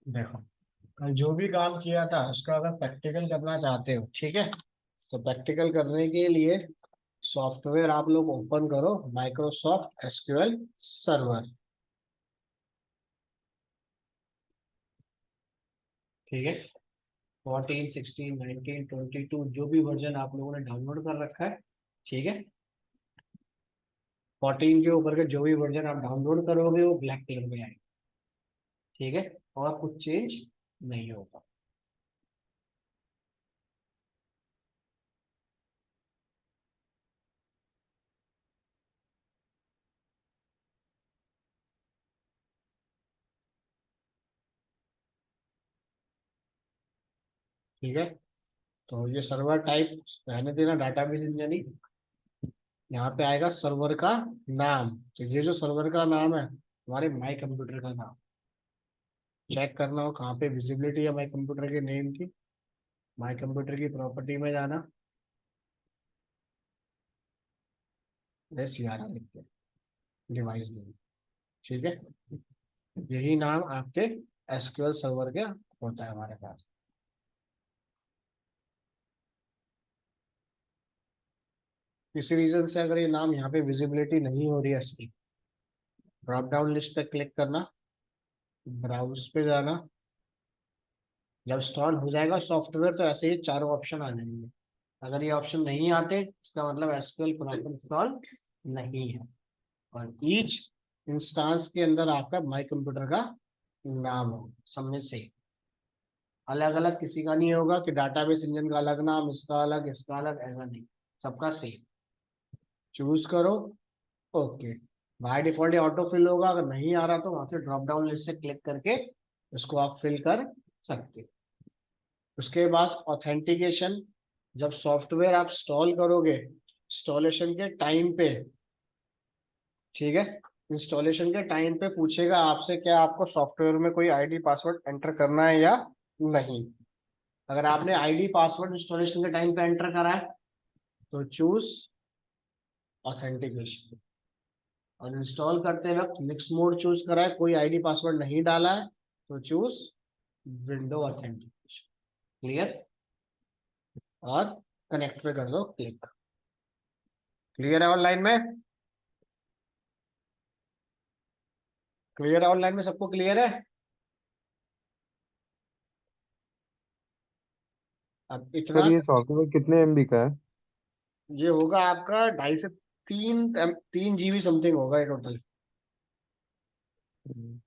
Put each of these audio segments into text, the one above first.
देखो, कल जो भी काम किया था उसका अगर प्रैक्टिकल करना चाहते हो, ठीक है, तो प्रैक्टिकल करने के लिए सॉफ्टवेयर आप लोग ओपन करो, माइक्रोसॉफ्ट एसक्यूएल सर्वर। ठीक है, 14, 16, 19, 22 जो भी वर्जन आप लोगों ने डाउनलोड कर रखा है, ठीक है, 14 के ऊपर के जो भी वर्जन आप डाउनलोड करोगे वो ब्लैक कलर में आएगा। ठीक है, और कुछ चेंज नहीं होगा। ठीक है, तो ये सर्वर टाइप रहने देना, डाटाबेस इंजन ही। यहाँ पे आएगा सर्वर का नाम, तो ये जो सर्वर का नाम है हमारे माई कंप्यूटर का नाम। चेक करना हो कहाँ पे विजिबिलिटी है माई कंप्यूटर के नेम की, माई कंप्यूटर की प्रॉपर्टी में जाना, SCRR लिख के डिवाइस नेम। ठीक है, यही नाम आपके एसक्यूएल सर्वर के होता है हमारे पास। किसी रीजन से अगर ये नाम यहाँ पे विजिबिलिटी नहीं हो रही है इसकी, ड्रॉप डाउन लिस्ट पे क्लिक करना, ब्राउज पे जाना। जब इंस्टॉल हो जाएगा सॉफ्टवेयर तो ऐसे ही चारों ऑप्शन आ जाएंगे। अगर ये ऑप्शन नहीं आते इसका मतलब एसक्यूएल प्रॉपर इंस्टॉल नहीं है। और ईच इंस्टांस के अंदर आपका माई कंप्यूटर का नाम हो, सब में से अलग अलग किसी का नहीं होगा कि डाटाबेस इंजन का अलग नाम, इसका अलग, ऐसा नहीं, सबका सेम। चूज करो, ओके। बाय डिफॉल्ट ये ऑटो फिल होगा, अगर नहीं आ रहा तो वहां से ड्रॉप डाउन लिस्ट से क्लिक करके इसको आप फिल कर सकते हो। उसके बाद ऑथेंटिकेशन, जब सॉफ्टवेयर आप इंस्टॉल करोगे इंस्टॉलेशन के टाइम पे, ठीक है, इंस्टॉलेशन के टाइम पे पूछेगा आपसे क्या आपको सॉफ्टवेयर में कोई आईडी पासवर्ड एंटर करना है या नहीं। अगर आपने आईडी पासवर्ड इंस्टॉलेशन के टाइम पे एंटर करा है तो चूज ऑथेंटिकेशन, और इंस्टॉल करते वक्त मिक्स मोड चूज करा है, कोई आईडी पासवर्ड नहीं डाला है तो चूज विंडो ऑथेंटिकेशन। क्लियर, और कनेक्ट पे कर दो क्लिक। क्लियर है ऑनलाइन में? क्लियर है ऑनलाइन में, सबको क्लियर है? अब सर इतना, ये सॉफ्टवेयर कितने एमबी का है? ये होगा आपका 2.5 से 3 GB समथिंग होगा ये टोटल। हम्म।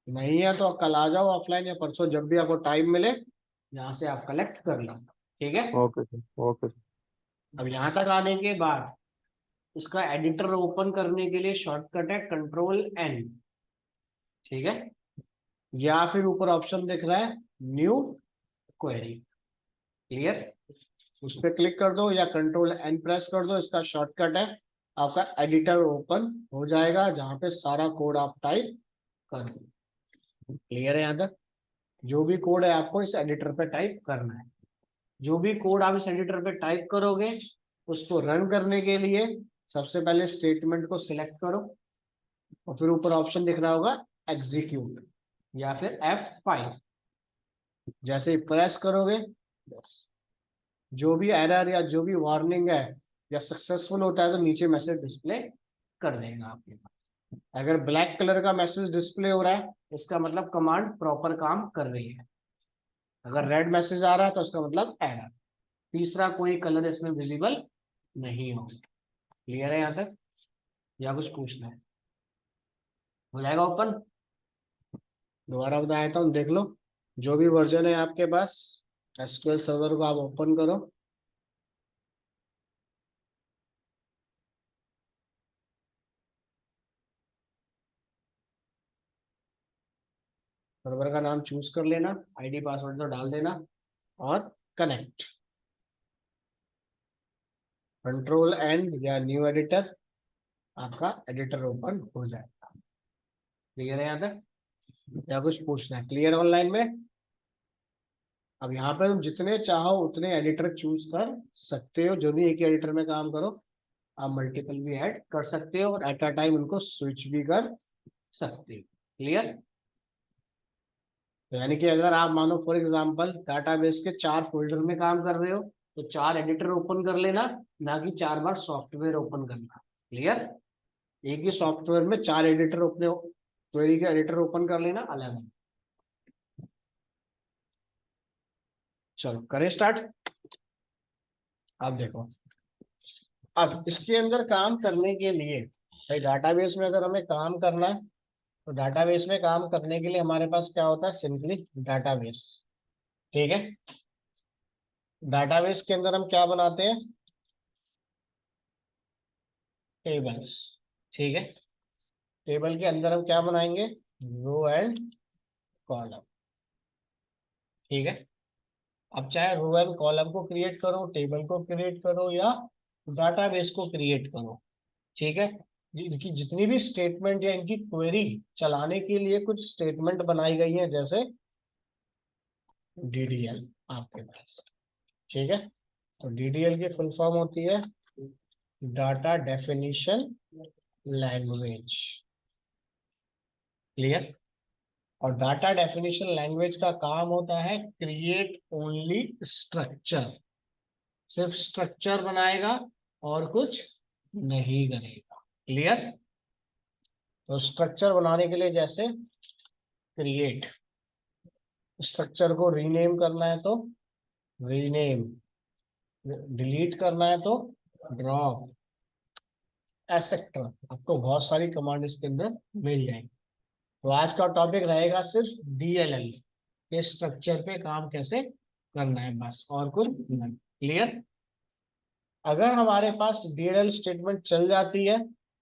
नहीं है तो कल आ जाओ ऑफलाइन, या परसों जब भी आपको टाइम मिले यहाँ से आप कलेक्ट कर लो। ठीक है, ओके सर, ओके सर। अब यहाँ तक आने के बाद इसका एडिटर ओपन करने के लिए शॉर्टकट है Ctrl+N। ठीक है, या फिर ऊपर ऑप्शन दिख रहा है न्यू क्वेरी। क्लियर, उस पर क्लिक कर दो या Ctrl+N प्रेस कर दो, इसका शॉर्टकट है। आपका एडिटर ओपन हो जाएगा जहां पे सारा कोड आप टाइप कर दो। क्लियर है यहाँ तक? जो भी कोड है आपको इस एडिटर पे टाइप करना है। जो भी कोड आप इस एडिटर पे टाइप करोगे उसको रन करने के लिए सबसे पहले स्टेटमेंट को सिलेक्ट करो, और फिर ऊपर ऑप्शन दिख रहा होगा एग्जीक्यूट या फिर F5। जैसे ही प्रेस करोगे, बस जो भी एरर या जो भी वार्निंग है या सक्सेसफुल होता है तो नीचे मैसेज डिस्प्ले कर देगा आपके पास। अगर ब्लैक कलर का मैसेज डिस्प्ले हो रहा है इसका मतलब कमांड प्रॉपर काम कर रही है। अगर रेड मैसेज आ रहा है तो उसका मतलब एरर। तीसरा कोई कलर इसमें विजिबल नहीं होगा। क्लियर है यहाँ तक, या कुछ पूछना है? हो जाएगा ओपन। दोबारा बता देता हूँ, देख लो। जो भी वर्जन है आपके पास एसक्यूएल सर्वर को आप ओपन करो। सर्वर का नाम चूज कर लेना, आईडी पासवर्ड तो डाल देना, और कनेक्ट। Ctrl+N या न्यू एडिटर, आपका एडिटर ओपन हो जाएगा। क्लियर है यहाँ तक, या कुछ पूछना है? क्लियर ऑनलाइन में? अब यहाँ पे तुम जितने चाहो उतने एडिटर चूज कर सकते हो, जो भी एक ही एडिटर में काम करो। आप मल्टीपल भी ऐड कर सकते हो और एट अ टाइम उनको स्विच भी कर सकते हो। क्लियर? यानी कि अगर आप मानो फॉर एग्जांपल डाटाबेस के 4 फोल्डर में काम कर रहे हो तो 4 एडिटर ओपन कर लेना, ना कि 4 बार सॉफ्टवेयर ओपन करना। क्लियर? एक ही सॉफ्टवेयर में 4 एडिटर अपने क्वेरी के एडिटर ओपन कर लेना अलग अलग। चलो करें स्टार्ट। अब देखो, अब इसके अंदर काम करने के लिए भाई डाटाबेस में अगर हमें काम करना है तो डाटाबेस में काम करने के लिए हमारे पास क्या होता है, सिंपली डाटाबेस। ठीक है? डाटाबेस के अंदर हम क्या बनाते हैं, टेबल्स। ठीक है? टेबल के अंदर हम क्या बनाएंगे, रो एंड कॉलम। ठीक है? अब चाहे रो एंड कॉलम को क्रिएट करो, टेबल को क्रिएट करो या डाटाबेस को क्रिएट करो। ठीक है? इनकी जितनी भी स्टेटमेंट या इनकी क्वेरी चलाने के लिए कुछ स्टेटमेंट बनाई गई है, जैसे डीडीएल आपके पास। ठीक है? तो डीडीएल की फुल फॉर्म होती है डाटा डेफिनेशन लैंग्वेज। क्लियर? और डाटा डेफिनेशन लैंग्वेज का काम होता है क्रिएट ओनली स्ट्रक्चर, सिर्फ स्ट्रक्चर बनाएगा और कुछ नहीं करेगा। क्लियर? तो स्ट्रक्चर बनाने के लिए जैसे क्रिएट, स्ट्रक्चर को रीनेम करना है तो रीनेम, डिलीट करना है तो ड्रॉप, एसेट्रा। आपको बहुत सारी कमांड इसके अंदर मिल जाएंगी। तो आज का टॉपिक रहेगा सिर्फ डीएलएल के स्ट्रक्चर पे काम कैसे करना है, बस और कुछ नहीं। क्लियर? अगर हमारे पास डीएलएल स्टेटमेंट चल जाती है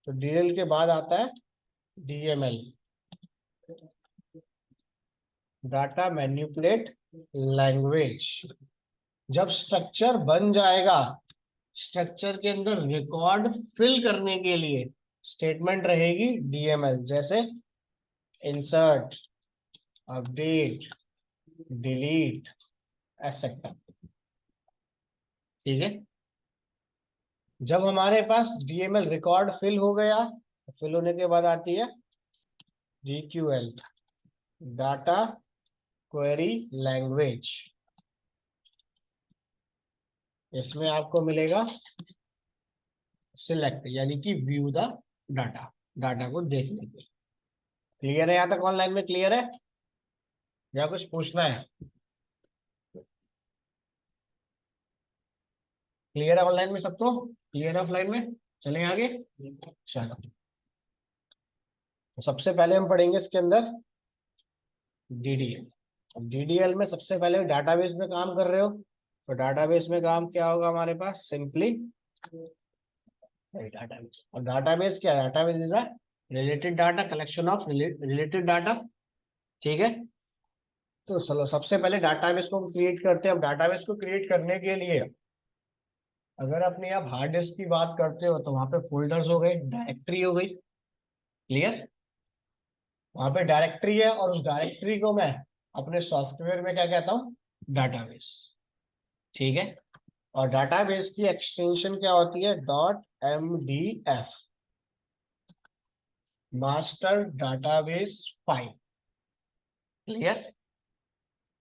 तो डीएलएल के बाद आता है डीएमएल, डाटा मैनिपुलेट लैंग्वेज। जब स्ट्रक्चर बन जाएगा, स्ट्रक्चर के अंदर रिकॉर्ड फिल करने के लिए स्टेटमेंट रहेगी डीएमएल, जैसे इंसर्ट, अपडेट, डिलीट, एसेट्रा। ठीक है? जब हमारे पास डीएमएल रिकॉर्ड फिल हो गया, फिल होने के बाद आती है डीक्यूएल, डाटा क्वेरी लैंग्वेज। इसमें आपको मिलेगा सिलेक्ट, यानी कि व्यू द डाटा, डाटा को देखने के लिए। क्लियर है? यहाँ तक ऑनलाइन में क्लियर है या कुछ पूछना है? क्लियर है ऑनलाइन में सबको? क्लियर है ऑफलाइन में? चलें आगे। चलो, तो सबसे पहले हम पढ़ेंगे इसके अंदर डीडीएल। अब डीडीएल में सबसे पहले डाटाबेस में काम कर रहे हो तो डाटाबेस में काम क्या होगा हमारे पास, सिंपली डाटाबेस। और डाटाबेस क्या है, database is a related data, collection of related data. ठीक है? तो चलो सबसे पहले डाटाबेस को क्रिएट करते हैं। अब डाटाबेस को क्रिएट करने के लिए अगर अपने आप हार्ड डिस्क की बात करते हो तो वहां पे फोल्डर्स हो गए, डायरेक्टरी हो गई। क्लियर? वहां पे डायरेक्टरी है और उस डायरेक्टरी को मैं अपने सॉफ्टवेयर में क्या कहता हूँ, डाटाबेस। ठीक है? और डाटाबेस की एक्सटेंशन क्या होती है, dot MDF, master database file. Clear?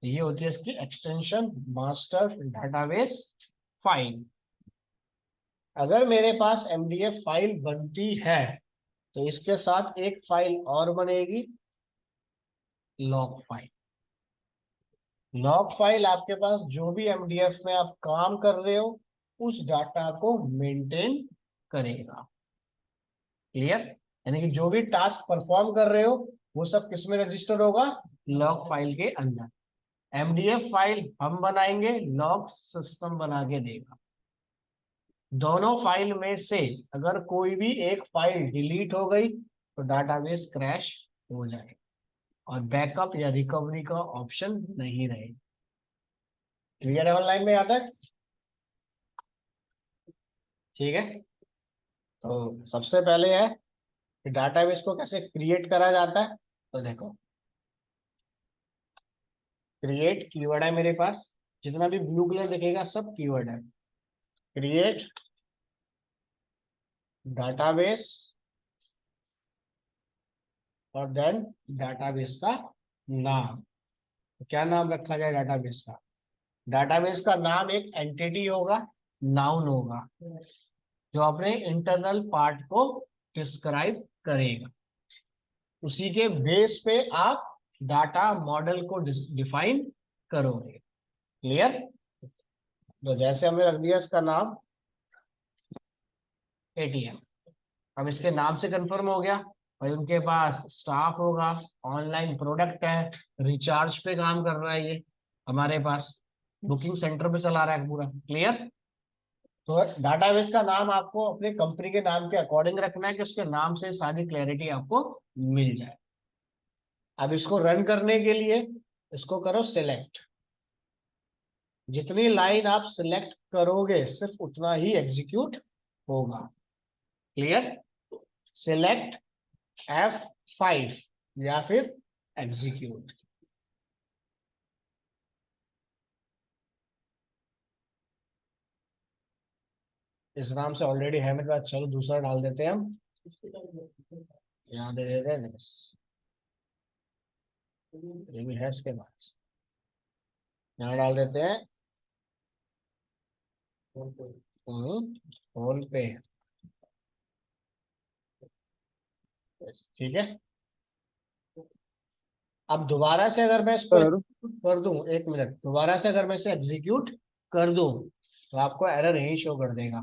ये होती है इसकी एक्सटेंशन, मास्टर डाटाबेस फाइल। अगर मेरे पास MDF फाइल बनती है तो इसके साथ एक फाइल और बनेगी, लॉग फाइल। लॉग फाइल आपके पास जो भी MDF में आप काम कर रहे हो उस डाटा को मेंटेन करेगा। क्लियर? यानी कि जो भी टास्क परफॉर्म कर रहे हो वो सब किस में रजिस्टर होगा, लॉग फाइल के अंदर। MDF फाइल हम बनाएंगे, लॉग सिस्टम बना के देगा। दोनों फाइल में से अगर कोई भी एक फाइल डिलीट हो गई तो डाटाबेस क्रैश हो जाएगा और बैकअप या रिकवरी का ऑप्शन नहीं रहेगा। क्लियर है ऑनलाइन में आता है? ठीक है? तो सबसे पहले है कि डाटाबेस को कैसे क्रिएट करा जाता है। तो देखो, क्रिएट कीवर्ड है मेरे पास, जितना भी ब्लू कलर दिखेगा सब कीवर्ड है। क्रिएट डाटाबेस और देन डाटाबेस का नाम। तो क्या नाम रखा जाए डाटाबेस का? डाटाबेस का नाम एक एंटिटी होगा, नाउन होगा, जो अपने इंटरनल पार्ट को डिस्क्राइब करेगा। उसी के बेस पे आप डाटा मॉडल को डिफाइन करोगे। क्लियर? तो जैसे हमने रख दिया इसका नाम एटीएम, अब इसके नाम से कंफर्म हो गया भाई उनके पास स्टाफ होगा, ऑनलाइन प्रोडक्ट है, रिचार्ज पे काम कर रहा है, ये हमारे पास बुकिंग सेंटर पे चला रहा है पूरा। क्लियर? तो डाटाबेस का नाम आपको अपने कंपनी के नाम के अकॉर्डिंग रखना है कि उसके नाम से सारी क्लैरिटी आपको मिल जाए। अब इसको रन करने के लिए इसको करो सिलेक्ट। जितनी लाइन आप सिलेक्ट करोगे सिर्फ उतना ही एग्जीक्यूट होगा। क्लियर? सिलेक्ट F5 या फिर एग्जीक्यूट। इस नाम से ऑलरेडी है मेरे पास, चलो दूसरा डाल देते हैं हम। यहाँ दे देते हैं next। ये भी है इसके पास, यहाँ डाल देते हैं फोन पे। ठीक है। अब दोबारा से अगर मैं इसको सर execute कर दूं, एक मिनट, दोबारा से अगर मैं इसे एग्जीक्यूट कर दूं तो आपको एरर यही शो कर देगा।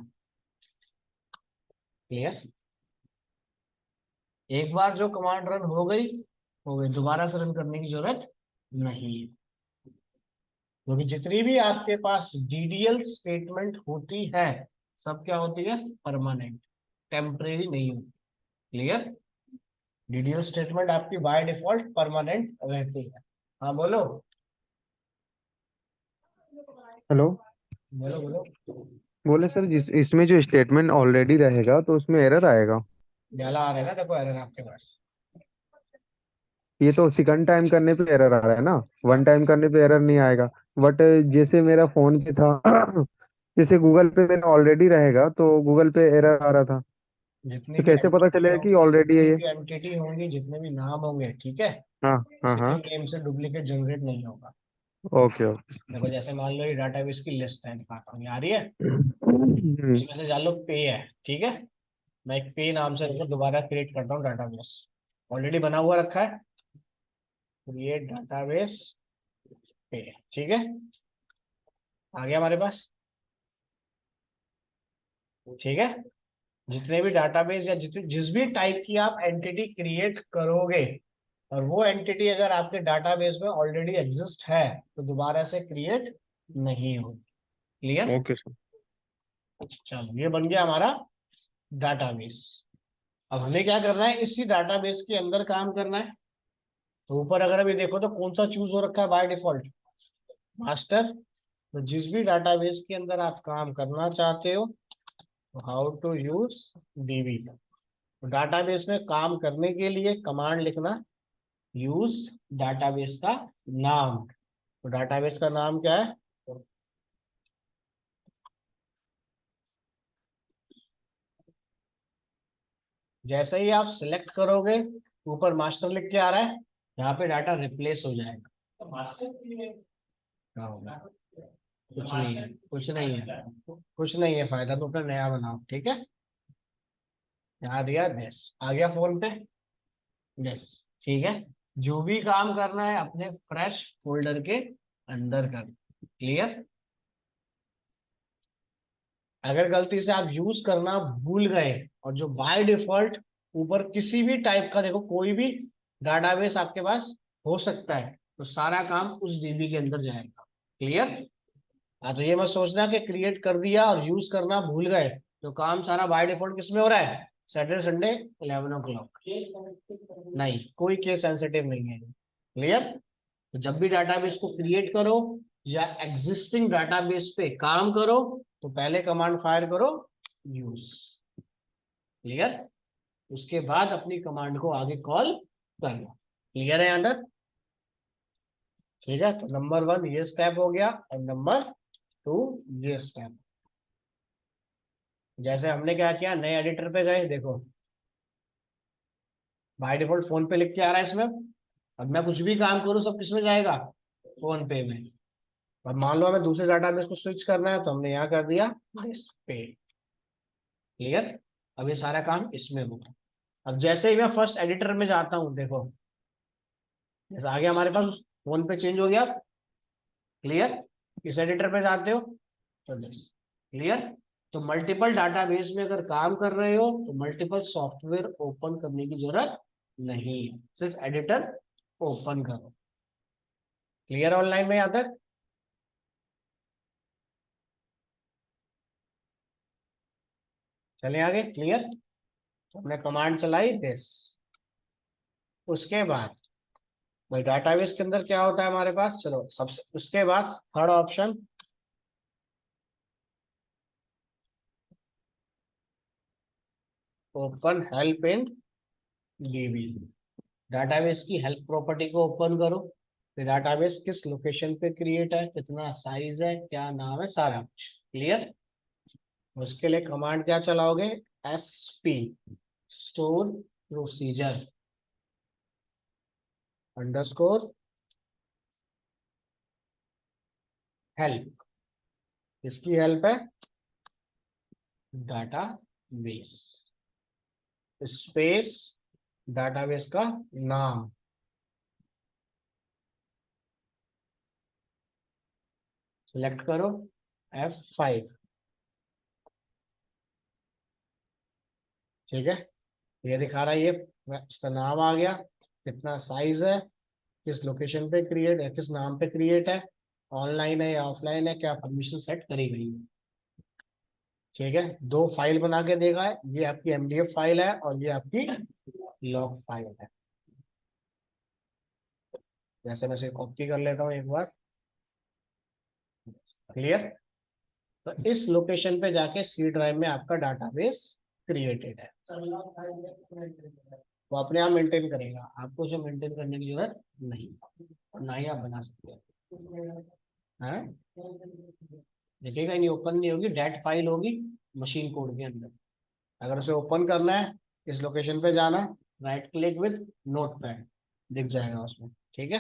क्लियर? एक बार जो कमांड रन हो गई, दोबारा से रन करने की जरूरत नहीं है। क्योंकि जितनी भी आपके पास डीडीएल स्टेटमेंट होती है सब क्या होती है? परमानेंट, टेम्परेरी नहीं होती। क्लियर? डीडीएल स्टेटमेंट आपकी बाय डिफॉल्ट परमानेंट रहती है। हाँ बोलो हेलो। बोलो बोलो। बोले सर, जिस इसमें जो स्टेटमेंट ऑलरेडी रहेगा तो उसमें एरर आएगा। जाला आ रहा है ना, देखो एरर आपके पास। ये तो सेकंड टाइम करने पे एरर आ रहा है ना, वन हाँ, टाइम करने पे एरर नहीं आएगा। बट जैसे मेरा फोन पे था जैसे गूगल पे मैंने ऑलरेडी रहेगा तो गूगल पे एरर आ रहा था। जितनी तो भी कैसे पता एंटिटी चलेगा कि होंगी, ऑलरेडी है जितनी ये? भी एंटिटी होंगी, जितने भी नाम होंगे, ठीक है, हाँ हाँ हाँ। सेम नेम से डुप्लीकेट जनरेट नहीं होगा। Okay okay. देखो जैसे मान लो ये डाटाबेस की लिस्ट है, दिखाता हूँ, ये आ रही है। हम्म। इसमें से जान लो पे है, ठीक है। मैं एक पे नाम से देखो दोबारा क्रिएट करता हूँ डाटाबेस, ऑलरेडी बना हुआ रखा है, क्रिएट डाटाबेस पे। ठीक है, आ गया हमारे पास। ठीक है। जितने भी डाटाबेस या जिस भी टाइप की आप एंटिटी क्रिएट करोगे और वो एंटिटी अगर आपके डाटाबेस में ऑलरेडी एग्जिस्ट है तो दोबारा से क्रिएट नहीं होगी। क्लियर? Okay sir. चलो ये बन गया हमारा डाटाबेस। अब हमें क्या करना है, इसी डाटाबेस के अंदर काम करना है। तो ऊपर अगर अभी देखो तो कौन सा चूज हो रखा है बाय डिफॉल्ट? मास्टर। तो जिस भी डाटाबेस के अंदर आप काम करना चाहते हो, हाउ टू यूज डीबी, तो डाटाबेस में काम करने के लिए कमांड लिखना, यूज डाटाबेस का नाम। तो डाटाबेस का नाम क्या है? जैसे ही आप सिलेक्ट करोगे ऊपर मास्टर लिख के आ रहा है, यहाँ पे डाटा रिप्लेस हो जाएगा। तो मास्टर क्या होगा? कुछ नहीं है, कुछ नहीं है, कुछ नहीं है, फायदा तो अपना नया बनाओ। ठीक है, यहाँ दिया यस, आ गया फोन पे यस। ठीक है, जो भी काम करना है अपने फ्रेश फोल्डर के अंदर कर। क्लियर? अगर गलती से आप यूज करना भूल गए और जो बाय डिफॉल्ट ऊपर किसी भी टाइप का, देखो कोई भी डाटाबेस आपके पास हो सकता है, तो सारा काम उस डीबी के अंदर जाएगा। क्लियर? हाँ, तो ये मत सोचना कि क्रिएट कर दिया और यूज करना भूल गए, तो काम सारा बाय डिफॉल्ट किस में हो रहा है? Saturday Sunday 11 o'clock। नहीं, कोई केस सेंसिटिव नहीं है। क्लियर? तो जब भी डाटाबेस को क्रिएट करो या एग्जिस्टिंग डाटाबेस पे काम करो तो पहले कमांड फायर करो यूज। क्लियर? उसके बाद अपनी कमांड को आगे कॉल करना। क्लियर है यहाँ तक? ठीक है, तो नंबर 1 ये स्टेप हो गया और नंबर 2 ये स्टेप। जैसे हमने क्या किया, नए एडिटर पे गए, देखो बाय डिफॉल्ट फोन पे लिख के आ रहा है इसमें। अब मैं कुछ भी काम करूँ सब किस में जाएगा, फोन पे में। अब मान लो हमें दूसरे डाटाबेस को स्विच करना है, तो हमने यहाँ कर दिया इस पे। क्लियर। अब ये सारा काम इसमें होगा। अब जैसे ही मैं फर्स्ट एडिटर में जाता हूँ, देखो जैसे आगे हमारे पास फोन पे चेंज हो गया। क्लियर। इस एडिटर पे जाते हो तो क्लियर। तो मल्टीपल डाटाबेस में अगर काम कर रहे हो तो मल्टीपल सॉफ्टवेयर ओपन करने की जरूरत नहीं, सिर्फ एडिटर ओपन करो। क्लियर ऑनलाइन में यहाँ तक। चले आगे। क्लियर। तो हमने कमांड चलाई दिस। उसके बाद भाई डाटाबेस के अंदर क्या होता है हमारे पास, चलो सबसे उसके बाद third option, open help in dB. Database की हेल्प प्रॉपर्टी को ओपन करो। फिर डाटाबेस किस लोकेशन पे क्रिएट है, कितना साइज है, क्या नाम है, सारा कुछ। क्लियर। उसके लिए कमांड क्या चलाओगे, SP store procedure underscore help. इसकी हेल्प है डाटाबेस स्पेस डाटाबेस का नाम। सिलेक्ट करो F5। ठीक है। ये दिखा रहा है, ये इसका नाम आ गया, कितना साइज है, किस लोकेशन पे क्रिएट है, किस नाम पे क्रिएट है, ऑनलाइन है या ऑफलाइन है, क्या परमिशन सेट करी गई है। ठीक है। दो फाइल बना के देगा है, ये आपकी MDF फाइल है और ये आपकी लॉग फाइल है। जैसे मैं इसे कॉपी कर लेता हूँ एक बार। क्लियर। तो इस लोकेशन पे जाके सी ड्राइव में आपका डाटाबेस क्रिएटेड है। वो अपने आप मेंटेन करेगा, आपको उसे मेंटेन करने की जरूरत नहीं, और ना ही आप बना सकते हैं। दिखेगा ही नहीं, ओपन नहीं होगी, डेट फाइल होगी मशीन कोड के अंदर। अगर उसे ओपन करना है, इस लोकेशन पे जाना, right click with note pad, दिख जाएगा उसमें। ठीक है।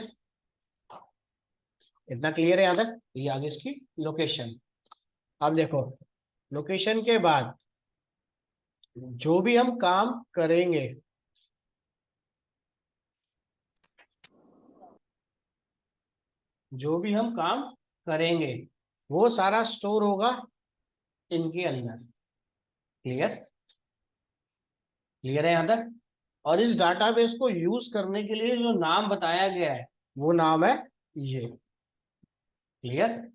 इतना क्लियर है यहाँ तक। ये आगे इसकी लोकेशन। अब देखो लोकेशन के बाद जो भी हम काम करेंगे, जो भी हम काम करेंगे वो सारा स्टोर होगा इनके अंदर। क्लियर। क्लियर है यहाँ तक। और इस डाटाबेस को यूज करने के लिए जो नाम बताया गया है वो नाम है ये। क्लियर।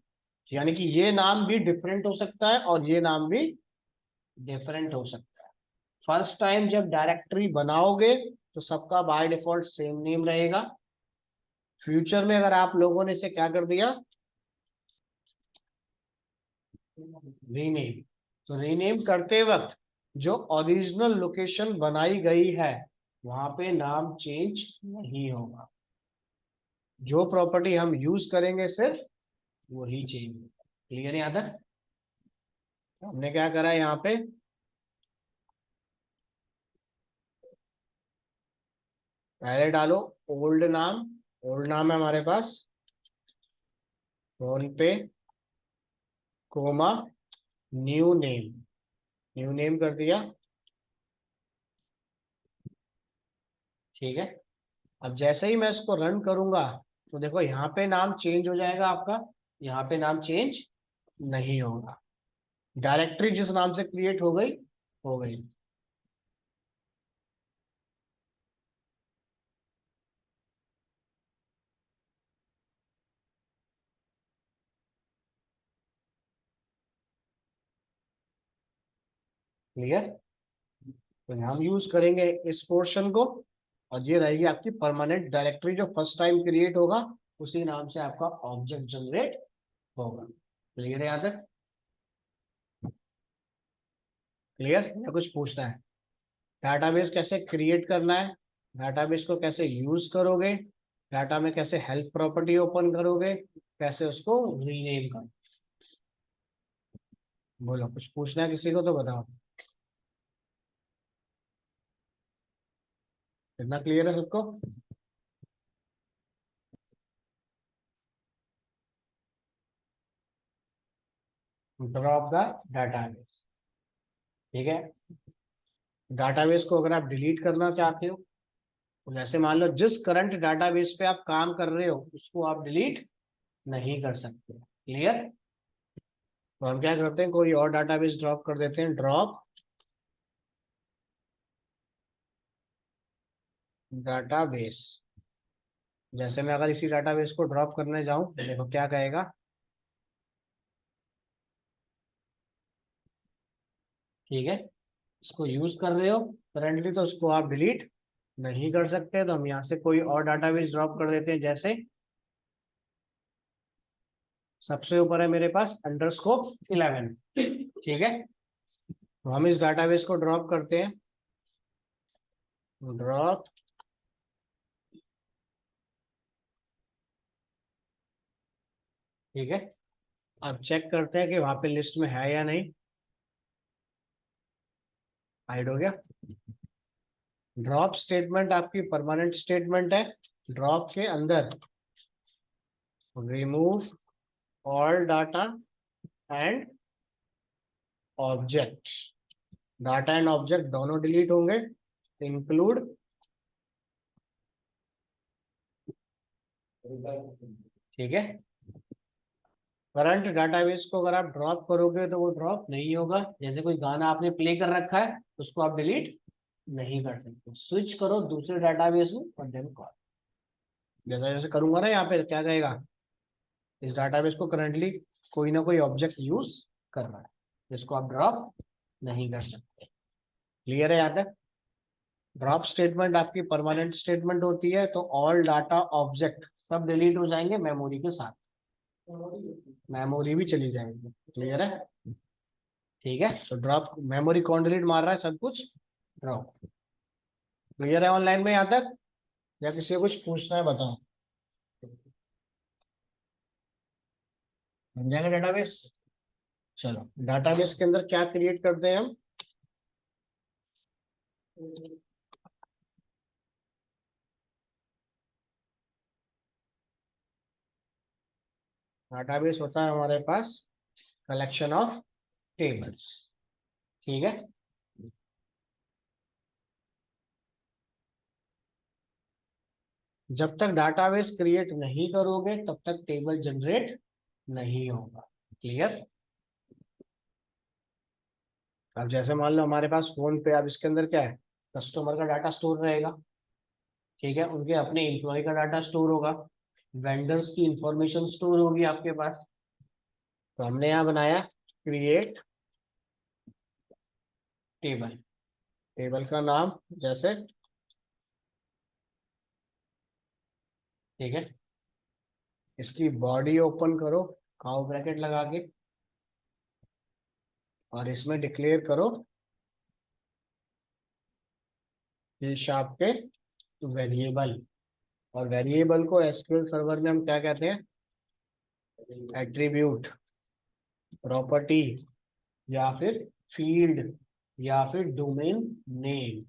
यानी कि ये नाम भी डिफरेंट हो सकता है और ये नाम भी डिफरेंट हो सकता है। फर्स्ट टाइम जब डायरेक्टरी बनाओगे तो सबका बाय डिफॉल्ट सेम नेम रहेगा। फ्यूचर में अगर आप लोगों ने इसे क्या कर दिया, रीनेम, तो रीनेम करते वक्त जो ओरिजिनल लोकेशन बनाई गई है वहां पे नाम चेंज नहीं होगा। जो प्रॉपर्टी हम यूज करेंगे सिर्फ वही चेंज होगा। क्लियर है यहाँ तक। हमने क्या करा है यहाँ पे, पहले डालो ओल्ड नाम। ओल्ड नाम है हमारे पास फोन पे, comma new name. New name कर दिया। ठीक है। अब जैसे ही मैं इसको रन करूंगा तो देखो यहाँ पे नाम चेंज हो जाएगा आपका, यहाँ पे नाम चेंज नहीं होगा। डायरेक्टरी जिस नाम से क्रिएट हो गई हो गई। क्लियर। तो हम यूज करेंगे इस पोर्शन को, और ये रहेगी आपकी परमानेंट डायरेक्टरी जो फर्स्ट टाइम क्रिएट होगा उसी नाम से आपका ऑब्जेक्ट जनरेट होगा। क्लियर है यहाँ तक। क्लियर या कुछ पूछना है। डाटाबेस कैसे क्रिएट करना है, डाटाबेस को कैसे यूज करोगे, डाटा में कैसे हेल्प प्रॉपर्टी ओपन करोगे, कैसे उसको रीनेम करोगे। बोलो कुछ पूछना है किसी को तो बताओ। इतना क्लियर है सबको? Drop the database. ठीक है, डाटाबेस को अगर आप डिलीट करना चाहते हो तो जैसे मान लो जिस करंट डाटाबेस पे आप काम कर रहे हो उसको आप डिलीट नहीं कर सकते। क्लियर? तो हम क्या करते हैं, कोई और डाटाबेस ड्रॉप कर देते हैं, ड्रॉप डाटाबेस। जैसे मैं अगर इसी डाटाबेस को ड्रॉप करने जाऊं तो देखो क्या कहेगा। ठीक है, इसको यूज कर रहे हो करंटली तो उसको आप डिलीट नहीं कर सकते, तो हम यहाँ से कोई और डाटाबेस ड्रॉप कर देते हैं। जैसे सबसे ऊपर है मेरे पास _11। ठीक है, तो हम इस डाटाबेस को ड्रॉप करते हैं, ड्रॉप। ठीक है, अब चेक करते हैं कि वहां पे लिस्ट में है या नहीं। हाइड हो गया। ड्रॉप स्टेटमेंट आपकी परमानेंट स्टेटमेंट है। ड्रॉप के अंदर remove all data and object, data and object दोनों डिलीट होंगे। इंक्लूड, ठीक है, करंट डाटाबेस को अगर आप ड्रॉप करोगे तो वो ड्रॉप नहीं होगा। जैसे कोई गाना आपने प्ले कर रखा है उसको आप डिलीट नहीं कर सकते। स्विच करो दूसरे डाटाबेस में और देन कॉल। जैसा जैसे करूंगा ना, यहाँ पे क्या कहेगा, इस डाटाबेस को करंटली कोई ना कोई ऑब्जेक्ट यूज कर रहा है जिसको आप ड्रॉप नहीं कर सकते। क्लियर है यहाँ तक? ड्रॉप स्टेटमेंट आपकी परमानेंट स्टेटमेंट होती है, तो ऑल डाटा ऑब्जेक्ट सब डिलीट हो जाएंगे मेमोरी के साथ, मेमोरी भी चली जाएगी। क्लियर है? ठीक है, तो ड्रॉप मेमोरी कौन डिलीट मार रहा है, सब कुछ ड्रॉप। क्लियर है ऑनलाइन में यहाँ तक? या किसी को कुछ पूछना है बताओ। बन जाएगा डेटाबेस। चलो, डाटाबेस के अंदर क्या क्रिएट करते हैं हम। डाटाबेस होता है हमारे पास कलेक्शन ऑफ टेबल्स। ठीक है, जब तक डाटाबेस क्रिएट नहीं करोगे तब तक टेबल जनरेट नहीं होगा। क्लियर? अब जैसे मान लो हमारे पास फोन पे, अब इसके अंदर क्या है, कस्टमर का डाटा स्टोर रहेगा। ठीक है, उनके अपने एम्प्लॉय का डाटा स्टोर होगा, वेंडर्स की इंफॉर्मेशन स्टोर होगी आपके पास। तो हमने यहाँ बनाया क्रिएट टेबल। टेबल का नाम जैसे, ठीक है, इसकी बॉडी ओपन करो काउ ब्रैकेट लगा के, और इसमें डिक्लेयर करो शीर्ष आपके वेरिएबल। और वेरिएबल को एसक्यूएल सर्वर में हम क्या कहते हैं, एट्रीब्यूट, प्रॉपर्टी, या फिर फील्ड, या फिर डोमेन नेम।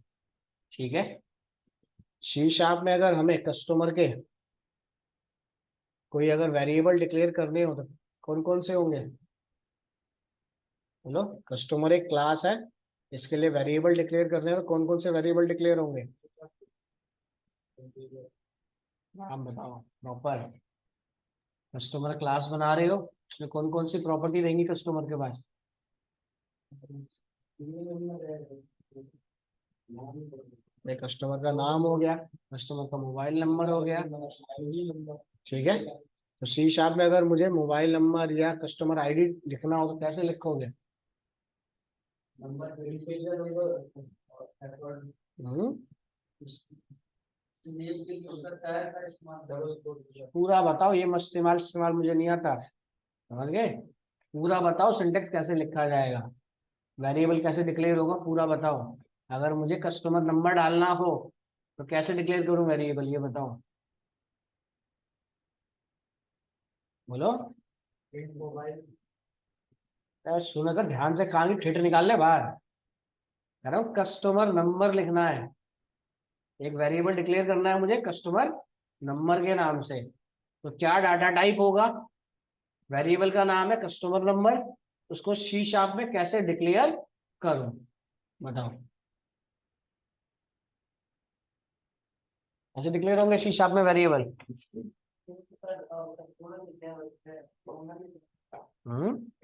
ठीक है, सी शार्प में अगर हमें कस्टमर के कोई अगर वेरिएबल डिक्लेयर करने हो तो कौन कौन से होंगे, बोलो। कस्टमर एक क्लास है, इसके लिए वेरिएबल डिक्लेयर करने हो तो कौन कौन से वेरिएबल डिक्लेयर होंगे, नाम बताओ प्रॉपर। कस्टमर क्लास बना रहे हो, उसमें कौन कौन सी प्रॉपर्टी रहेंगी कस्टमर के पास। एक कस्टमर का नाम हो गया, कस्टमर का मोबाइल नंबर हो गया। ठीक है, तो सी शार्प में अगर मुझे मोबाइल नंबर या कस्टमर आईडी लिखना हो तो कैसे लिखोगे। हम्म, पूरा बताओ, ये मत इस्तेमाल इस्तेमाल मुझे नहीं आता। समझ गए? पूरा बताओ सिंटेक्स कैसे लिखा जाएगा, वेरिएबल कैसे डिक्लेयर होगा, पूरा बताओ। अगर मुझे कस्टमर नंबर डालना हो तो कैसे डिक्लेयर करूं वेरिएबल, ये बताओ। बोलो। सुन, अगर ध्यान से कान की ठेठ निकाल ले बाहर। कह रहा हूँ कस्टमर नंबर लिखना है, एक वेरिएबल डिक्लेयर करना है मुझे कस्टमर नंबर के नाम से, तो क्या डाटा टाइप होगा? वेरिएबल का नाम है कस्टमर नंबर, उसको सी शार्प में कैसे डिक्लेयर करूं, बताओ। ऐसे डिक्लेयर होंगे सी शार्प में वेरिएबल?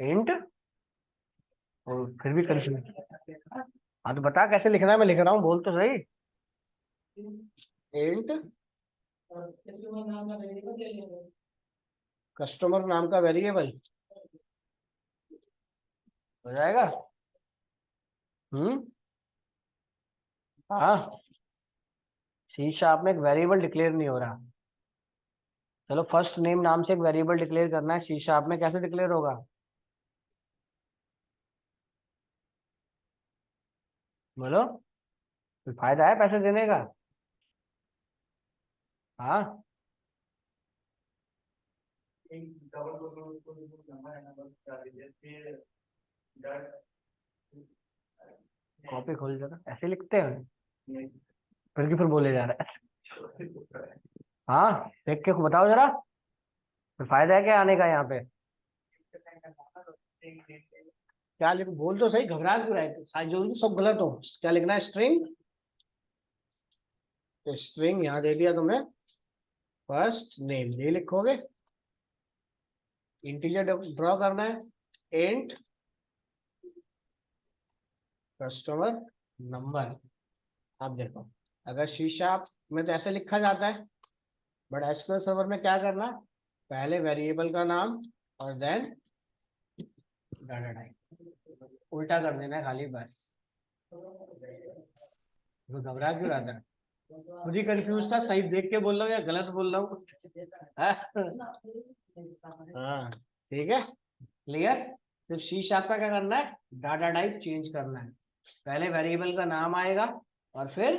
इंट, और फिर भी कंफ्यूज। हाँ तो बता कैसे लिखना है, मैं लिख रहा हूँ, बोल तो सही। इंट कस्टमर नाम का वेरिएबल हो जाएगा। हम्म, हाँ, सी शार्प में एक वेरिएबल डिक्लेयर नहीं हो रहा। चलो फर्स्ट नेम नाम से एक वेरिएबल डिक्लेयर करना है सी शार्प में, कैसे डिक्लेयर होगा? बोलो, कोई फायदा है पैसे देने का? हाँ, कॉपी खोल जरा, ऐसे लिखते हैं फिर बोले जा रहा है। हाँ देख के बताओ जरा, फिर फायदा है क्या आने का यहाँ पे? क्या लिख, बोल तो सही, घबरा क्यों रहा है? सारी जो भी सब गलत हो। क्या लिखना है? स्ट्रिंग, स्ट्रिंग यहाँ दे दिया तुम्हें, फर्स्ट नेम ये लिखोगे। इंटीजर ड्रॉ करना है, इंट कस्टमर नंबर। आप देखो, अगर सी शार्प में तो ऐसे लिखा जाता है, बट एसक्यूएल सर्वर में क्या करना है? पहले वेरिएबल का नाम और देन डाटा टाइप, उल्टा कर देना है खाली बस। तो घबरा क्यों रहा था? मुझे कंफ्यूज था, सही देख के बोल रहा हूँ या गलत बोल रहा हूँ? हाँ ठीक है, क्लियर। तो सी शार्प का क्या करना है? डाटा टाइप चेंज करना है। पहले वेरिएबल का नाम आएगा और फिर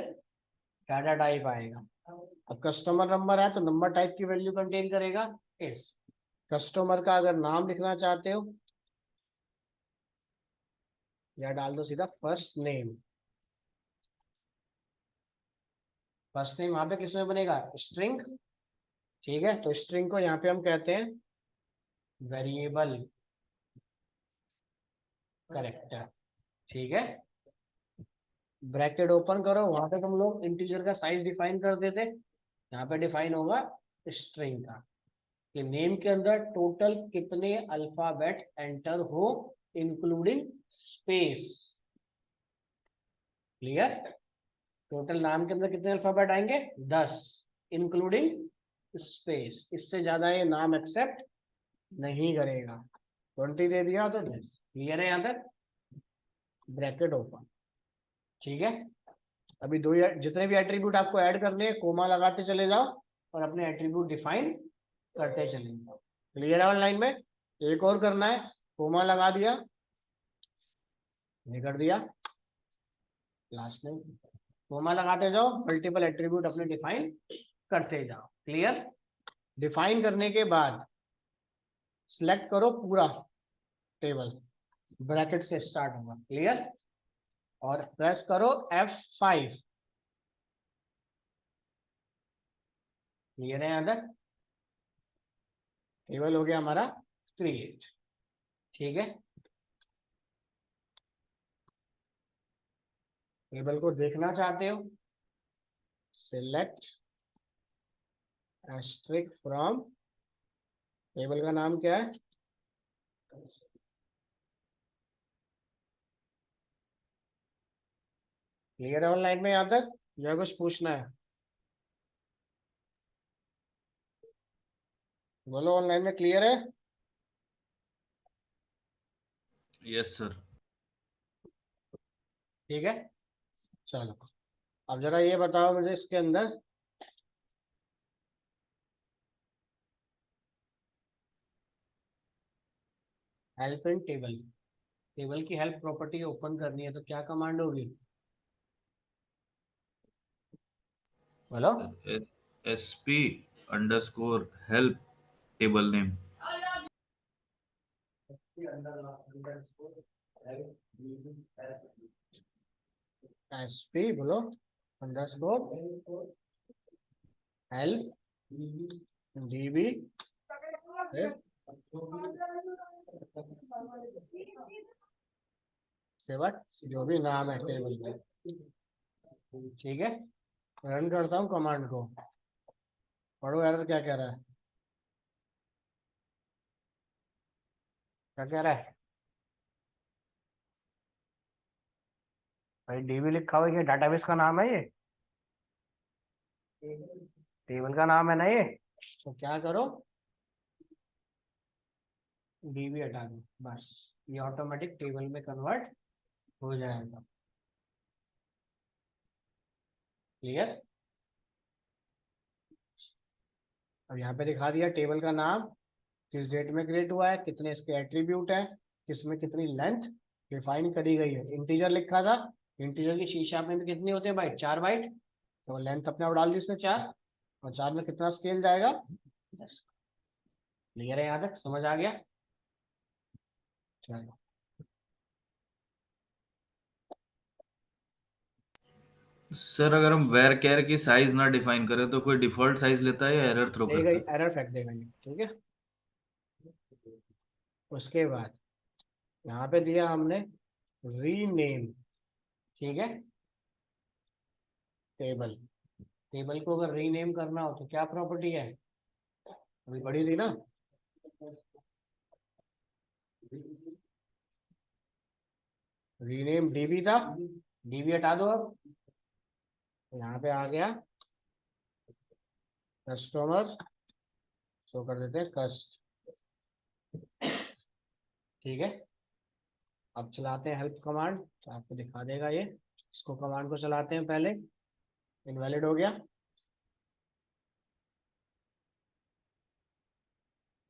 डाटा टाइप आएगा। अब कस्टमर नंबर है तो नंबर टाइप की वैल्यू कंटेन करेगा इस। कस्टमर का अगर नाम लिखना चाहते हो या डाल दो सीधा फर्स्ट नेम। फर्स्ट नेम वहां पे किसमें बनेगा? स्ट्रिंग। ठीक है, तो स्ट्रिंग को यहाँ पे हम कहते हैं वेरिएबल करेक्टर। ठीक है, ब्रैकेट ओपन करो, वहां पे तुम लोग इंटीजर का साइज डिफाइन कर देते, यहाँ पे डिफाइन होगा स्ट्रिंग का, कि नेम के अंदर टोटल कितने अल्फाबेट एंटर हो इंक्लूडिंग स्पेस। क्लियर? टोटल नाम के अंदर कितने अल्फाबेट आएंगे? 10 इंक्लूडिंग स्पेस। इससे ज्यादा ये नाम एक्सेप्ट नहीं करेगा। 20 दे दिया तो 10। क्लियर है यहाँ तक? Bracket open. ठीक है, अभी दो जितने भी एट्रीब्यूट आपको ऐड करने हैं कोमा लगाते चले जाओ और अपने एट्रीब्यूट डिफाइन करते चले जाओ। क्लियर है ऑनलाइन में? एक और करना है, कोमा लगा दिया, ये कर दिया, लास्ट में कोमा लगाते जाओ, मल्टीपल एट्रीब्यूट अपने डिफाइन करते जाओ। क्लियर? डिफाइन करने के बाद सिलेक्ट करो पूरा टेबल, ब्रैकेट से स्टार्ट होगा। क्लियर? और प्रेस करो F5। क्लियर है यहाँ तक? टेबल हो गया हमारा क्रिएट। ठीक है, टेबल को देखना चाहते हो, सिलेक्ट एस्ट्रिक फ्रॉम, टेबल का नाम क्या है? क्लियर है ऑनलाइन में यहाँ तक या कुछ पूछना है? बोलो, ऑनलाइन में क्लियर है? Yes sir. ठीक है, चलो अब जरा ये बताओ मुझे, इसके अंदर हेल्प इन टेबल, टेबल की हेल्प प्रॉपर्टी ओपन करनी है तो क्या कमांड होगी? बोलो। SP underscore help table name. SP बोलो, अंडरस्कोर हेल्प डीबी जो भी नाम है टेबल में। ठीक है, रन करता हूँ कमांड को, पढ़ो एरर क्या कह रहा है, क्या कह रहा है भाई। डीबी लिखा हुआ है कि डाटाबेस का नाम है ये, टेबल का नाम है ना ये। तो क्या करो, डीबी हटा दो, बस ये ऑटोमेटिक टेबल में कन्वर्ट हो जाएगा। क्लियर। अब यहाँ पे दिखा दिया टेबल का नाम, किस डेट में क्रिएट हुआ है, कितने इसके एट्रीब्यूट है, किसमें कितनी लेंथ डिफाइन करी गई है। इंटीजर लिखा था, इंटीजर की शीशा में भी कितनी होती है बाइट, 4 बाइट, तो लेंथ अपने आप डाल दी उसने 4, और 4 में कितना स्केल जाएगा 10। क्लियर है, यहाँ तक समझ आ गया। चलो सर अगर हम वेर केयर की साइज ना डिफाइन करें तो कोई डिफॉल्ट साइज लेता है या एरर थ्रो देगा, करता है? एरर फेंक देगा ये। ठीक है, उसके बाद यहाँ पे दिया हमने रीनेम। ठीक है, टेबल, टेबल को अगर रीनेम करना हो तो क्या प्रॉपर्टी है, अभी पढ़ी थी ना, रीनेम डीबी था, डीबी हटा दो। अब यहाँ पे आ गया कस्टमर, शो कर देते हैं कस्ट। ठीक है, अब चलाते हैं हेल्प कमांड, तो आपको दिखा देगा ये। इसको कमांड को चलाते हैं पहले, इनवैलिड हो गया।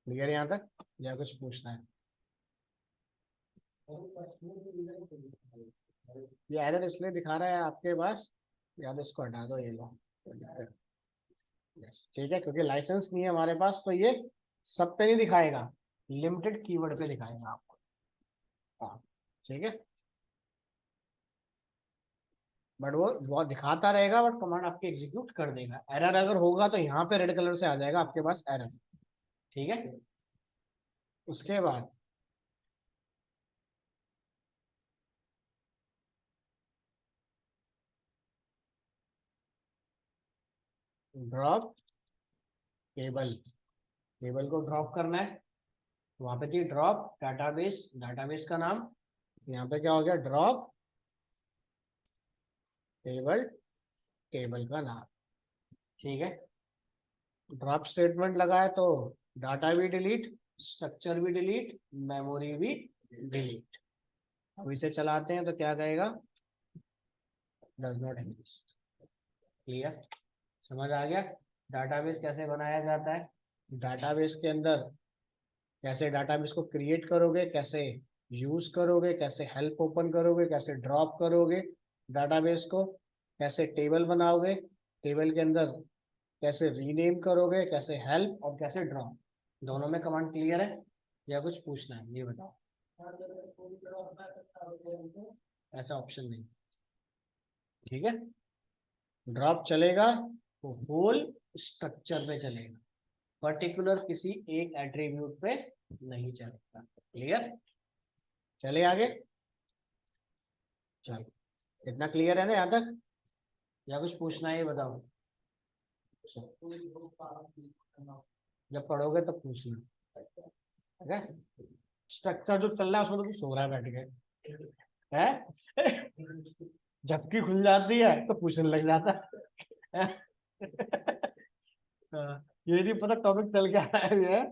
क्लियर यहाँ तक, या कुछ पूछना है। ये एरर इसलिए दिखा रहा है आपके पास, याद इसको हटा दो, ये लो। यस ठीक है, क्योंकि लाइसेंस नहीं है हमारे पास, तो ये सब पे नहीं दिखाएगा, लिमिटेड कीवर्ड पे दिखाएगा आपको। हाँ ठीक है, बट वो दिखाता रहेगा, बट कमांड आपके एग्जीक्यूट कर देगा। एरर अगर होगा तो यहाँ पे रेड कलर से आ जाएगा आपके पास एरर। ठीक है, उसके बाद ड्रॉप टेबल, टेबल को ड्रॉप करना है। वहां पे थी ड्रॉप डाटाबेस, डाटाबेस का नाम, यहाँ पे क्या हो गया, ड्रॉप टेबल, टेबल का नाम। ठीक है, ड्रॉप स्टेटमेंट लगा है तो डाटा भी डिलीट, स्ट्रक्चर भी डिलीट, मेमोरी भी डिलीट। अब इसे चलाते हैं तो क्या कहेगा, डज नॉट एग्जिस्ट। क्लियर, समझ आ गया डाटाबेस कैसे बनाया जाता है, डाटाबेस के अंदर कैसे डाटाबेस को क्रिएट करोगे, कैसे यूज करोगे, कैसे हेल्प ओपन करोगे, कैसे ड्रॉप करोगे डाटाबेस को, कैसे टेबल बनाओगे, टेबल के अंदर कैसे रीनेम करोगे, कैसे हेल्प और कैसे ड्रॉप। दोनों में कमांड क्लियर है या कुछ पूछना है, ये बताओ। ऐसा ऑप्शन नहीं। ठीक है, ड्रॉप चलेगा तो होल स्ट्रक्चर पे चलेगा, पर्टिकुलर किसी एक एट्रीब्यूट पे नहीं चलेगा। क्लियर, चले आगे। चलो, इतना क्लियर है ना यहाँ तक, या कुछ पूछना है, ये बताओ। जब पढ़ोगे तब पूछना। ठीक है, स्ट्रक्चर जो चल रहा है उसमें तो कुछ सो रहा है बैठ के है। झपकी खुल जाती है तो पूछने लग जाता है। ये नहीं पता टॉपिक चल क्या रहा है ये।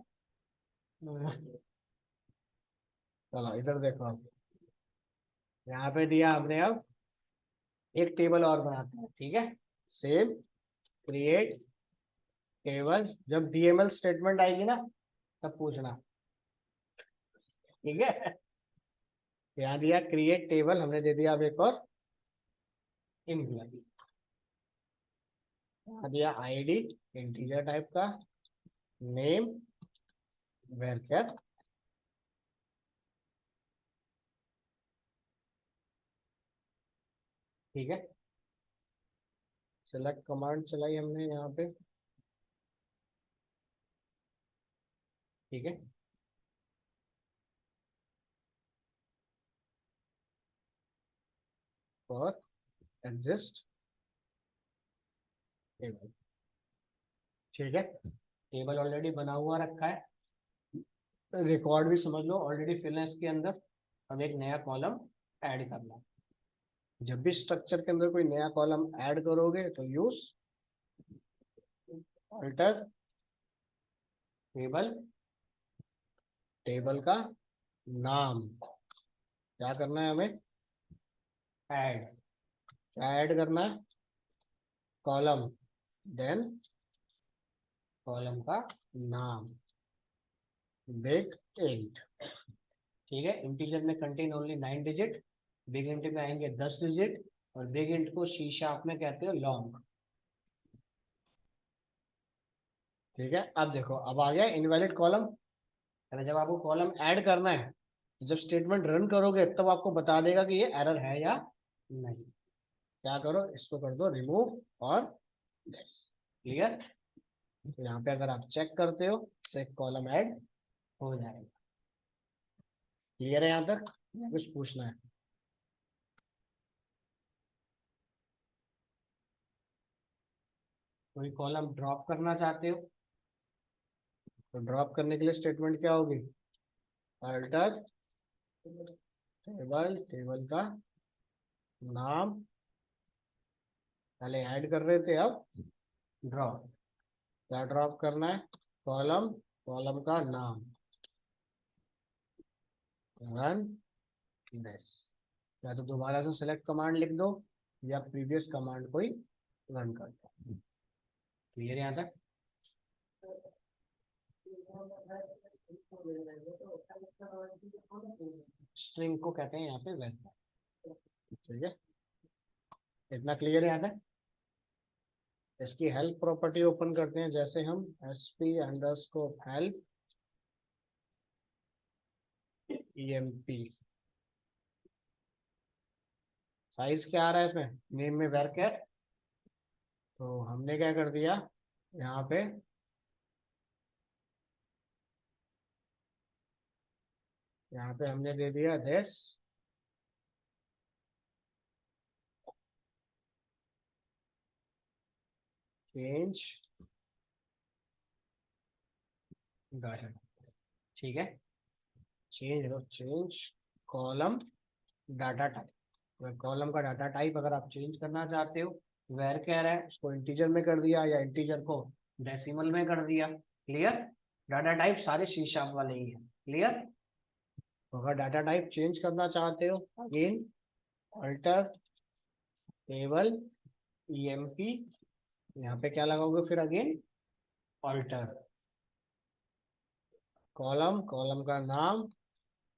चलो इधर देखो, अब यहाँ पे दिया हमने, अब एक टेबल और बनाते हैं। ठीक है, सेम क्रिएट टेबल, जब डीएमएल स्टेटमेंट आएगी ना तब पूछना। ठीक है, यहाँ दिया क्रिएट टेबल, हमने दे दिया अब एक और इम्प्लॉय, यहाँ दिया आईडी इंटीजर टाइप का, नेम वेरकेर। ठीक है, सेलेक्ट कमांड चलाई हमने यहाँ पे, ठीक है। फॉर एग्जिस्ट टेबल, ठीक है। टेबल ऑलरेडी बना हुआ रखा है, रिकॉर्ड भी समझ लो ऑलरेडी फिल है इसके अंदर। अब एक नया कॉलम ऐड करना है। जब भी स्ट्रक्चर के अंदर कोई नया कॉलम ऐड करोगे तो यूज अल्टर टेबल, टेबल का नाम क्या करना है हमें, ऐड, क्या ऐड करना है, कॉलम, देन कॉलम का नाम, बिग इंट, ठीक है। इंटीजर में contain only 9 digit, big int में आएंगे 10 डिजिट, और बिग इंट को सी शार्प में कहते हो लॉन्ग, ठीक है। अब देखो अब आ गया इनवैलिड कॉलम। जब आपको कॉलम ऐड करना है, जब स्टेटमेंट रन करोगे तब आपको बता देगा कि ये एरर है या नहीं। क्या करो, इसको कर दो रिमूव और क्लियर। तो यहाँ पे अगर आप चेक करते हो तो एक कॉलम ऐड हो जाएगा। क्लियर है यहाँ तक, कुछ पूछना है? कोई कॉलम ड्रॉप करना चाहते हो तो ड्रॉप करने के लिए स्टेटमेंट क्या होगी, अल्टर टेबल, टेबल का नाम, पहले ऐड कर रहे थे अब ड्रॉप, क्या ड्रॉप करना है, कॉलम, कॉलम का नाम, रन दिस। या तो दोबारा से सेलेक्ट कमांड लिख दो या प्रीवियस कमांड कोई रन कर दो। क्लियर यहाँ तक? स्ट्रिंग को कहते हैं यहाँ पे वैल्यू, ठीक है। इतना क्लियर है यहाँ तक? इसकी हेल्प प्रॉपर्टी ओपन करते हैं, जैसे हम sp_help emp, साइज क्या आ रहा है इसमें, नेम में varchar, तो हमने क्या कर दिया यहाँ पे, यहाँ पे हमने दे दिया this change डाटा, ठीक है। Change column data type, column का डाटा टाइप अगर आप चेंज करना चाहते हो, वेर कह रहा है उसको इंटीजर में कर दिया या इंटीजर को डेसिमल में कर दिया। क्लियर? डाटा टाइप सारे सी शार्प वाले ही है। क्लियर? तो अगर डाटा टाइप चेंज करना चाहते हो, अगेन अल्टर टेबल emp, यहाँ पे क्या लगाओगे फिर, अगेन अल्टर कॉलम, कॉलम का नाम,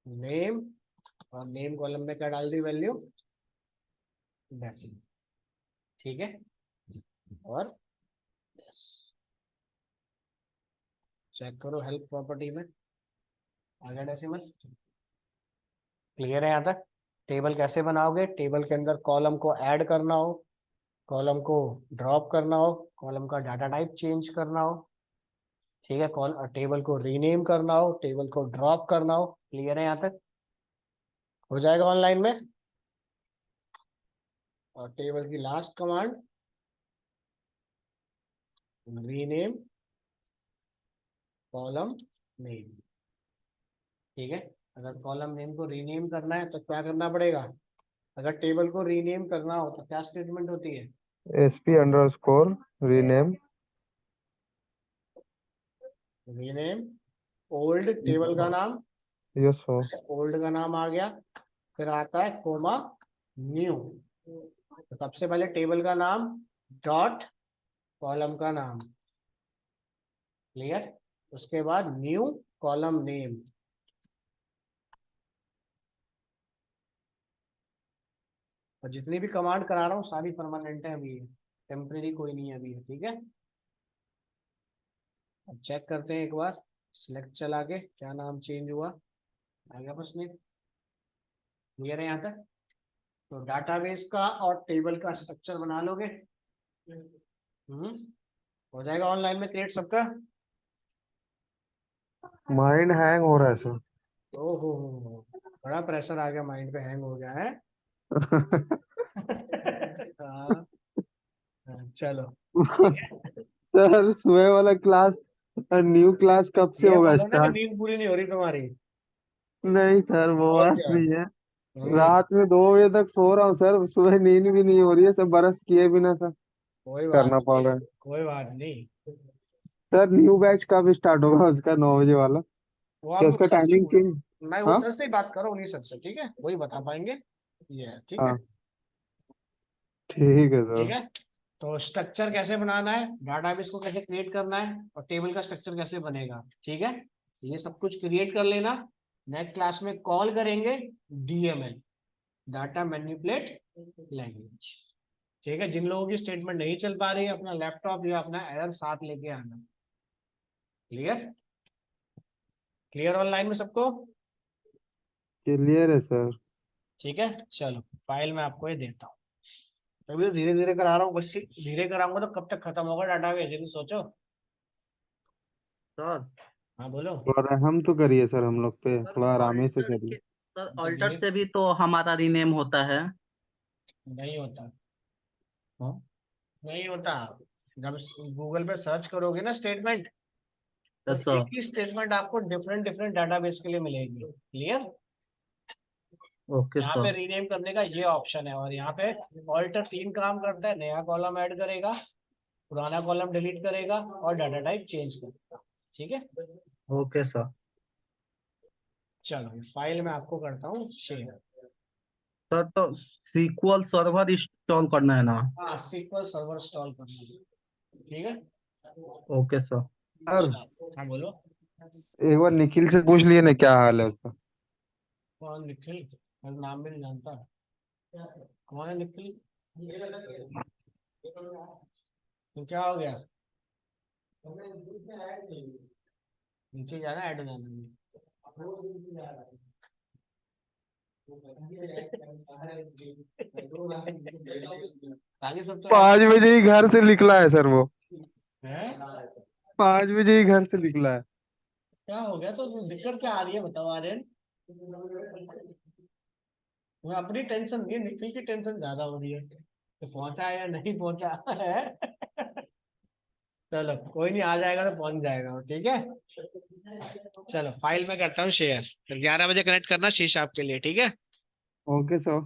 नेम, और नेम कॉलम में क्या डाल दी, वैल्यू डेसिमल, ठीक है। और चेक करो हेल्प प्रॉपर्टी में आ गया डेसिमल। क्लियर है यहाँ तक? टेबल कैसे बनाओगे, टेबल के अंदर कॉलम को ऐड करना हो, कॉलम को ड्रॉप करना हो, कॉलम का डाटा टाइप चेंज करना हो, ठीक है, टेबल को रीनेम करना हो, टेबल को ड्रॉप करना हो। क्लियर है यहाँ तक? हो जाएगा ऑनलाइन में। और टेबल की last command rename column name, ठीक है। अगर कॉलम नेम को रीनेम करना है तो क्या करना पड़ेगा, अगर टेबल को रीनेम करना हो तो क्या स्टेटमेंट होती है, sp_rename रीनेम ओल्ड, टेबल का नाम, yes हो ओल्ड का नाम आ गया, फिर आता है कोमा न्यू, तो सबसे पहले टेबल का नाम डॉट कॉलम का नाम, क्लियर। उसके बाद न्यू कॉलम नेम, और जितनी भी कमांड करा रहा हूँ सारी परमानेंट है अभी, टेम्परेरी कोई नहीं है अभी, ठीक है। अब चेक करते हैं एक बार, सिलेक्ट चला के क्या नाम चेंज हुआ, आ गया बस नहीं। क्लियर है यहाँ तक? तो डाटाबेस का और टेबल का स्ट्रक्चर बना लोगे, हो जाएगा ऑनलाइन में क्रिएट सबका। माइंड हैंग हो रहा है सर। ओहो, बड़ा प्रेशर आ गया, माइंड पे हैंग हो गया है। हाँ, हाँ, चलो ठीक है। सर सुबह वाला क्लास, न्यू क्लास कब से ये होगा बोलो ना कि स्टार्ट? नींद पूरी नहीं हो रही तुम्हारी। नहीं सर, वो और बात क्या। नहीं है। हम्म। रात में 2 बजे तक सो रहा हूँ सर, सुबह नींद भी नहीं हो रही है, सब बरस किए बिना सर कोई बात करना पड़ नहीं, रहा है। कोई बात नहीं। सर न्यू बैच कब स्टार्ट होगा उसका, 9 बजे वाला? वो क्या आप उसका सर से टाइमिंग बोलो। चेंज? मैं वो हाँ सर से ही बात करो, उन्हीं सर से, ठीक है, वही बता पाएंगे। ये है, ठीक है। हाँ, ठीक है ठीक सर। है। तो स्ट्रक्चर कैसे बनाना है, डाटाबेस को कैसे क्रिएट करना है, और टेबल का स्ट्रक्चर कैसे बनेगा, ठीक है, ये सब कुछ क्रिएट कर लेना। नेक्स्ट क्लास में कॉल करेंगे डीएमएल, डाटा मैनिपुलेट लैंग्वेज। ठीक है, जिन लोगों की स्टेटमेंट नहीं चल पा रही है, अपना लैपटॉप या अपना एरर साथ लेके आना। क्लियर, क्लियर ऑनलाइन में सबको। क्लियर है सर। ठीक है, चलो फाइल में आपको ये देता हूँ। तभी तो धीरे धीरे करा रहा हूँ, बस धीरे कराऊंगा तो कब तक खत्म होगा डाटाबेस, ये भी सोचो। सर हाँ बोलो। और हम तो करिए सर, हम लोग पे सर थोड़ा आराम से अल्टर करिए। के सर तो अल्टर धीरे से भी तो हमारा रीनेम होता है। नहीं होता, हाँ नहीं होता। जब गूगल पे सर्च करोगे ना स्टेटमेंट, तो यस सर। एक ही स्टेटमेंट आपको डिफरेंट डिफरेंट डाटाबेस के लिए मिलेगी। क्लियर। ओके यहाँ पे सर। रीनेम करने का ये ऑप्शन है, और यहाँ पे ऑल्टर 3 काम करता है, नया कॉलम ऐड करेगा, पुराना कॉलम डिलीट करेगा, और डाटा टाइप चेंज करेगा। ठीक है, ओके सर। चलो फाइल में आपको करता हूँ शेयर। सर तो सीक्वल सर्वर इंस्टॉल करना है ना? हाँ, SQL सर्वर इंस्टॉल करना है। ठीक है, ओके सर। सर हाँ बोलो। एक बार निखिल से पूछ लिए ना क्या हाल है उसका। कौन निखिल, मैं नाम भी नहीं जानता। कौन है निखिल। तो क्या हो गया, नीचे जाना, ऐड हो जाना। आगे सब तो ऐड 5 बजे ही घर से निकला है सर वो। है। 5 बजे ही घर से निकला है। क्या हो गया, तो दिक्कत क्या आ रही है बताओ आर्यन। तुम्हें अपनी टेंशन नहीं है, निखिल की टेंशन ज्यादा हो रही है, तो पहुंचा है या नहीं पहुंचा है। चलो कोई नहीं, आ जाएगा तो पहुंच जाएगा वो, ठीक है। चलो फाइल में करता हूँ शेयर, फिर 11 बजे कनेक्ट करना शीश आपके लिए, ठीक है। Okay sir.